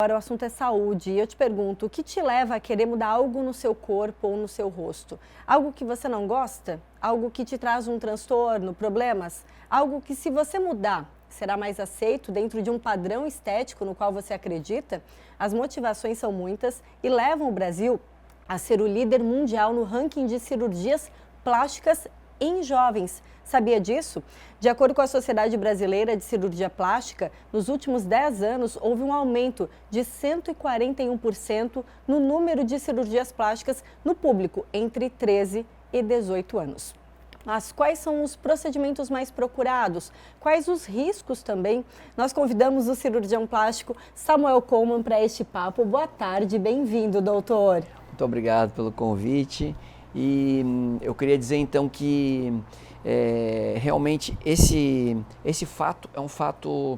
Agora o assunto é saúde e eu te pergunto, o que te leva a querer mudar algo no seu corpo ou no seu rosto? Algo que você não gosta? Algo que te traz um transtorno, problemas? Algo que se você mudar, será mais aceito dentro de um padrão estético no qual você acredita? As motivações são muitas e levam o Brasil a ser o líder mundial no ranking de cirurgias plásticas em jovens. Sabia disso? De acordo com a Sociedade Brasileira de Cirurgia Plástica, nos últimos 10 anos houve um aumento de 141% no número de cirurgias plásticas no público entre 13 e 18 anos. Mas quais são os procedimentos mais procurados? Quais os riscos também? Nós convidamos o cirurgião plástico Samuel Coleman para este papo. Boa tarde, bem-vindo, doutor. Muito obrigado pelo convite. E eu queria dizer então que realmente esse fato é um fato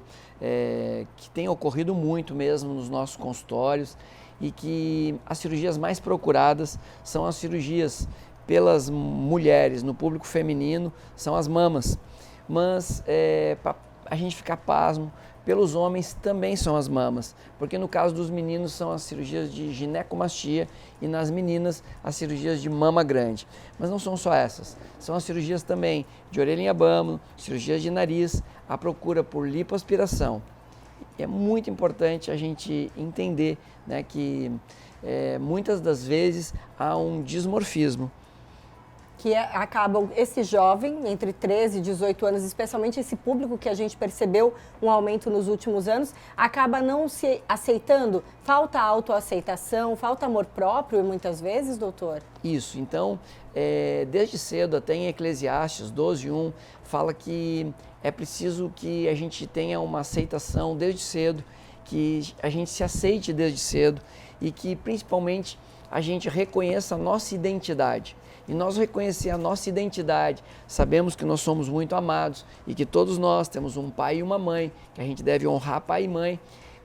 que tem ocorrido muito mesmo nos nossos consultórios e que as cirurgias mais procuradas são as cirurgias pelas mulheres, no público feminino, são as mamas. Mas para a gente ficar pasmo, pelos homens também são as mamas, porque no caso dos meninos são as cirurgias de ginecomastia e nas meninas as cirurgias de mama grande. Mas não são só essas, são as cirurgias também de orelha em abano, cirurgias de nariz, a procura por lipoaspiração. É muito importante a gente entender, né, que muitas das vezes há um dismorfismo. Que acabam, esse jovem, entre 13 e 18 anos, especialmente esse público que a gente percebeu um aumento nos últimos anos, acaba não se aceitando, falta autoaceitação, falta amor próprio muitas vezes, doutor? Isso, então, desde cedo, até em Eclesiastes 12:1, fala que é preciso que a gente tenha uma aceitação desde cedo, que a gente se aceite desde cedo e que, principalmente, a gente reconheça a nossa identidade. E nós reconhecer a nossa identidade, sabemos que nós somos muito amados e que todos nós temos um pai e uma mãe, que a gente deve honrar pai e mãe,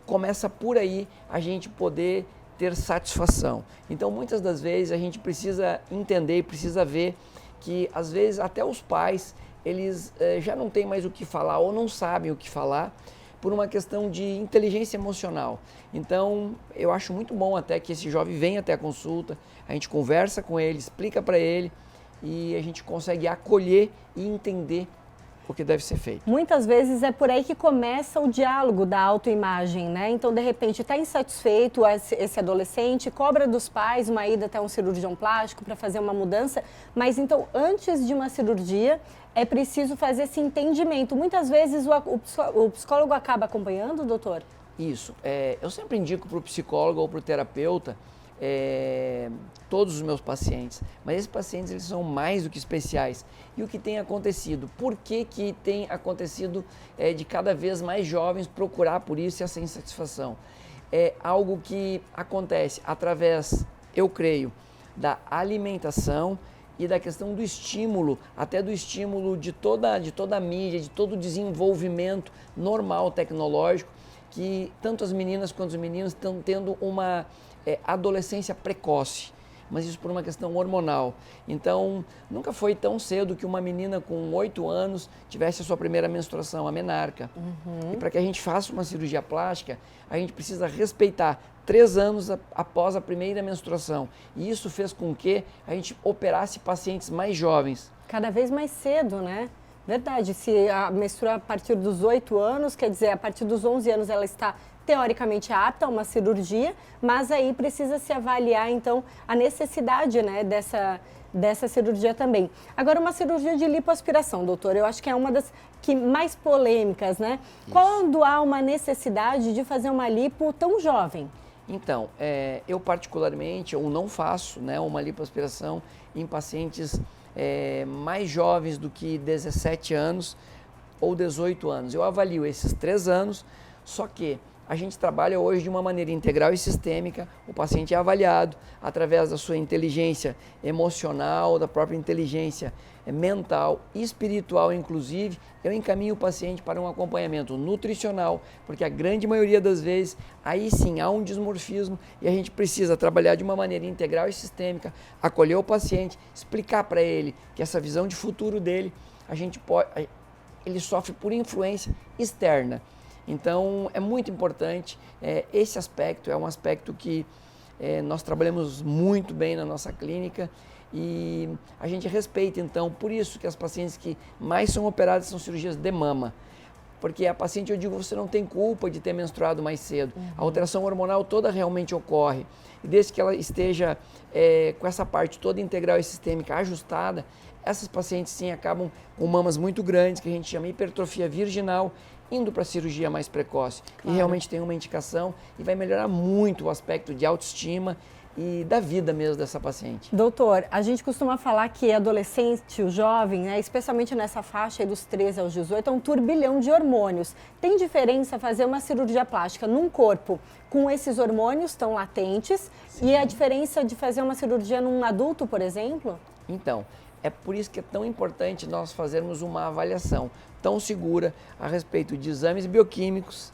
começa por aí a gente poder ter satisfação. Então, muitas das vezes a gente precisa entender, precisa ver que às vezes até os pais, eles já não têm mais o que falar ou não sabem o que falar, por uma questão de inteligência emocional. Então, eu acho muito bom até que esse jovem venha até a consulta, a gente conversa com ele, explica para ele e a gente consegue acolher e entender o que deve ser feito. Muitas vezes é por aí que começa o diálogo da autoimagem, né? Então, de repente, está insatisfeito esse adolescente, cobra dos pais uma ida até um cirurgião plástico para fazer uma mudança, mas então, antes de uma cirurgia, é preciso fazer esse entendimento. Muitas vezes o psicólogo acaba acompanhando, doutor? Isso. Eu sempre indico para o psicólogo ou para o terapeuta todos os meus pacientes, mas esses pacientes eles são mais do que especiais. E o que tem acontecido? Por que tem acontecido de cada vez mais jovens procurar por isso e essa insatisfação? É algo que acontece através, eu creio, da alimentação e da questão do estímulo, até do estímulo de toda a mídia, de todo o desenvolvimento normal tecnológico, que tanto as meninas quanto os meninos estão tendo uma adolescência precoce, mas isso por uma questão hormonal. Então, nunca foi tão cedo que uma menina com 8 anos tivesse a sua primeira menstruação, a menarca. E para que a gente faça uma cirurgia plástica, a gente precisa respeitar 3 anos após a primeira menstruação. E isso fez com que a gente operasse pacientes mais jovens. Cada vez mais cedo, né? Verdade, se menstrua a partir dos 8 anos, quer dizer, a partir dos 11 anos ela está teoricamente apta a uma cirurgia, mas aí precisa se avaliar, então, a necessidade, né, dessa cirurgia também. Agora, uma cirurgia de lipoaspiração, doutor, eu acho que é uma das mais polêmicas, né? Isso. Quando há uma necessidade de fazer uma lipo tão jovem? Então, eu particularmente, eu não faço, né, uma lipoaspiração em pacientes mais jovens do que 17 anos ou 18 anos. Eu avalio esses 3 anos, só que a gente trabalha hoje de uma maneira integral e sistêmica. O paciente é avaliado através da sua inteligência emocional, da própria inteligência mental e espiritual, inclusive. Eu encaminho o paciente para um acompanhamento nutricional, porque a grande maioria das vezes, aí sim, há um dismorfismo e a gente precisa trabalhar de uma maneira integral e sistêmica, acolher o paciente, explicar para ele que essa visão de futuro dele, ele sofre por influência externa. Então, é muito importante, esse aspecto é um aspecto que nós trabalhamos muito bem na nossa clínica e a gente respeita, então, por isso que as pacientes que mais são operadas são cirurgias de mama. Porque a paciente, eu digo, você não tem culpa de ter menstruado mais cedo. A alteração hormonal toda realmente ocorre. E desde que ela esteja com essa parte toda integral e sistêmica ajustada, essas pacientes sim acabam com mamas muito grandes, que a gente chama hipertrofia virginal, indo para a cirurgia mais precoce. Claro. E realmente tem uma indicação e vai melhorar muito o aspecto de autoestima e da vida mesmo dessa paciente. Doutor, a gente costuma falar que adolescente, o jovem, né, especialmente nessa faixa aí dos 13 aos 18, é um turbilhão de hormônios. Tem diferença fazer uma cirurgia plástica num corpo com esses hormônios tão latentes? Sim. E a diferença de fazer uma cirurgia num adulto, por exemplo? Então, é por isso que é tão importante nós fazermos uma avaliação tão segura a respeito de exames bioquímicos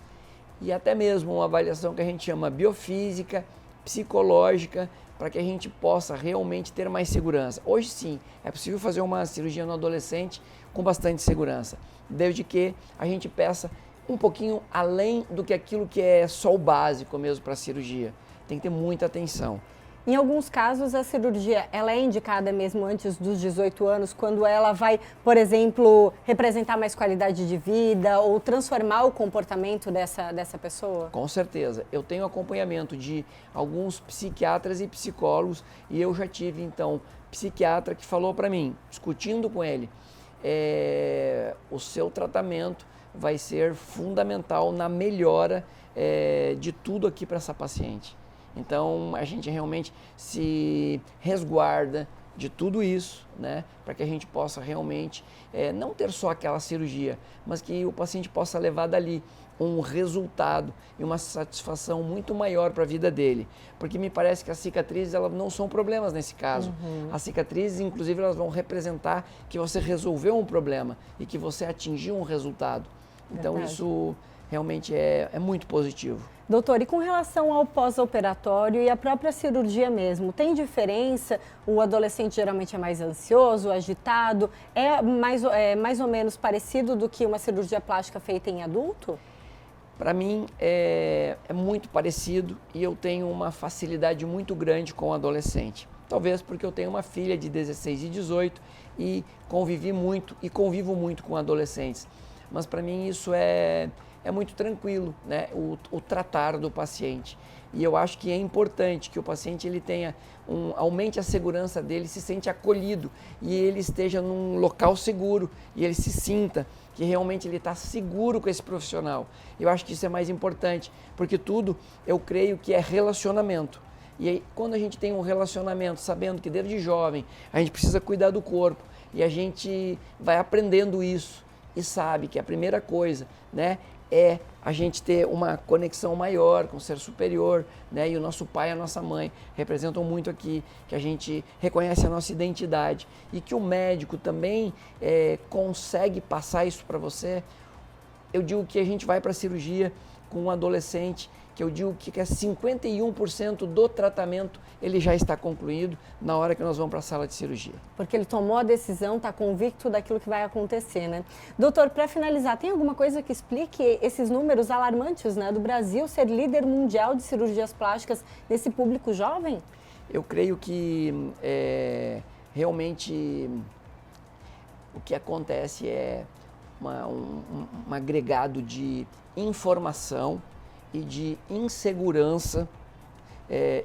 e até mesmo uma avaliação que a gente chama biofísica, psicológica, para que a gente possa realmente ter mais segurança. Hoje sim, é possível fazer uma cirurgia no adolescente com bastante segurança, desde que a gente peça um pouquinho além do que aquilo que é só o básico mesmo para a cirurgia. Tem que ter muita atenção. Em alguns casos, a cirurgia ela é indicada mesmo antes dos 18 anos, quando ela vai, por exemplo, representar mais qualidade de vida ou transformar o comportamento dessa pessoa? Com certeza. Eu tenho acompanhamento de alguns psiquiatras e psicólogos e eu já tive, então, psiquiatra que falou para mim, discutindo com ele, o seu tratamento vai ser fundamental na melhora de tudo aqui para essa paciente. Então, a gente realmente se resguarda de tudo isso, né, para que a gente possa realmente não ter só aquela cirurgia, mas que o paciente possa levar dali um resultado e uma satisfação muito maior para a vida dele. Porque me parece que as cicatrizes elas não são problemas nesse caso. As cicatrizes, inclusive, elas vão representar que você resolveu um problema e que você atingiu um resultado. Então, verdade. Isso realmente é muito positivo. Doutor, e com relação ao pós-operatório e a própria cirurgia mesmo, tem diferença? O adolescente geralmente é mais ansioso, agitado? É mais ou menos parecido do que uma cirurgia plástica feita em adulto? Para mim é muito parecido e eu tenho uma facilidade muito grande com o adolescente. Talvez porque eu tenho uma filha de 16 e 18 e convivi muito e convivo muito com adolescentes. Mas para mim isso é muito tranquilo, né? O tratar do paciente. E eu acho que é importante que o paciente ele tenha aumente a segurança dele, se sente acolhido e ele esteja num local seguro e ele se sinta que realmente ele está seguro com esse profissional. Eu acho que isso é mais importante, porque tudo eu creio que é relacionamento. E aí, quando a gente tem um relacionamento, sabendo que desde jovem a gente precisa cuidar do corpo e a gente vai aprendendo isso e sabe que a primeira coisa, né, é a gente ter uma conexão maior com o ser superior, né? E o nosso pai e a nossa mãe representam muito aqui, que a gente reconhece a nossa identidade e que o médico também consegue passar isso para você. Eu digo que a gente vai para a cirurgia com um adolescente, que eu digo que 51% do tratamento ele já está concluído na hora que nós vamos para a sala de cirurgia. Porque ele tomou a decisão, está convicto daquilo que vai acontecer, né? Doutor, para finalizar, tem alguma coisa que explique esses números alarmantes, né, do Brasil ser líder mundial de cirurgias plásticas nesse público jovem? Eu creio que realmente o que acontece é um agregado de informação e de insegurança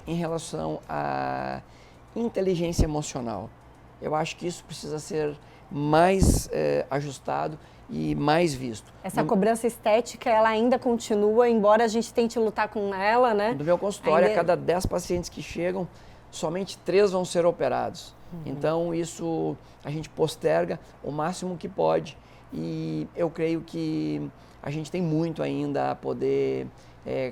em relação à inteligência emocional. Eu acho que isso precisa ser mais ajustado e mais visto. Essa cobrança estética, ela ainda continua, embora a gente tente lutar com ela, né? No meu consultório, a cada 10 pacientes que chegam, somente 3 vão ser operados. Então, isso a gente posterga o máximo que pode e eu creio que a gente tem muito ainda a poder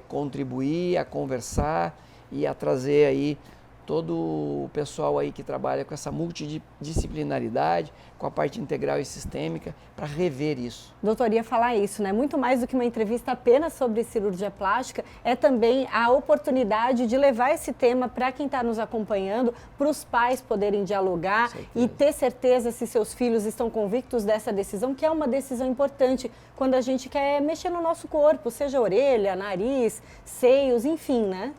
contribuir, a conversar e a trazer aí todo o pessoal aí que trabalha com essa multidisciplinaridade, com a parte integral e sistêmica, para rever isso. Doutor, ia falar isso, né? Muito mais do que uma entrevista apenas sobre cirurgia plástica, é também a oportunidade de levar esse tema para quem está nos acompanhando, para os pais poderem dialogar e ter certeza se seus filhos estão convictos dessa decisão, que é uma decisão importante quando a gente quer mexer no nosso corpo, seja orelha, nariz, seios, enfim, né?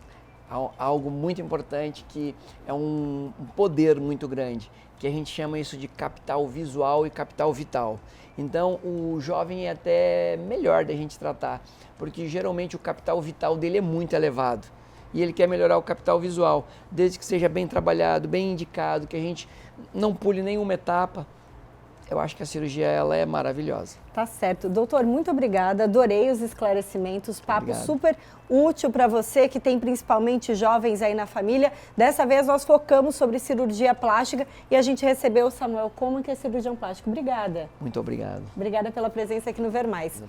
Algo muito importante que é um poder muito grande, que a gente chama isso de capital visual e capital vital. Então o jovem é até melhor da gente tratar, porque geralmente o capital vital dele é muito elevado e ele quer melhorar o capital visual, desde que seja bem trabalhado, bem indicado, que a gente não pule nenhuma etapa. Eu acho que a cirurgia ela é maravilhosa. Tá certo. Doutor, muito obrigada. Adorei os esclarecimentos. Papo Obrigado. Super útil para você que tem principalmente jovens aí na família. Dessa vez nós focamos sobre cirurgia plástica e a gente recebeu o Samuel Como, que é cirurgião plástico. Obrigada. Muito obrigado. Obrigada pela presença aqui no Ver Mais.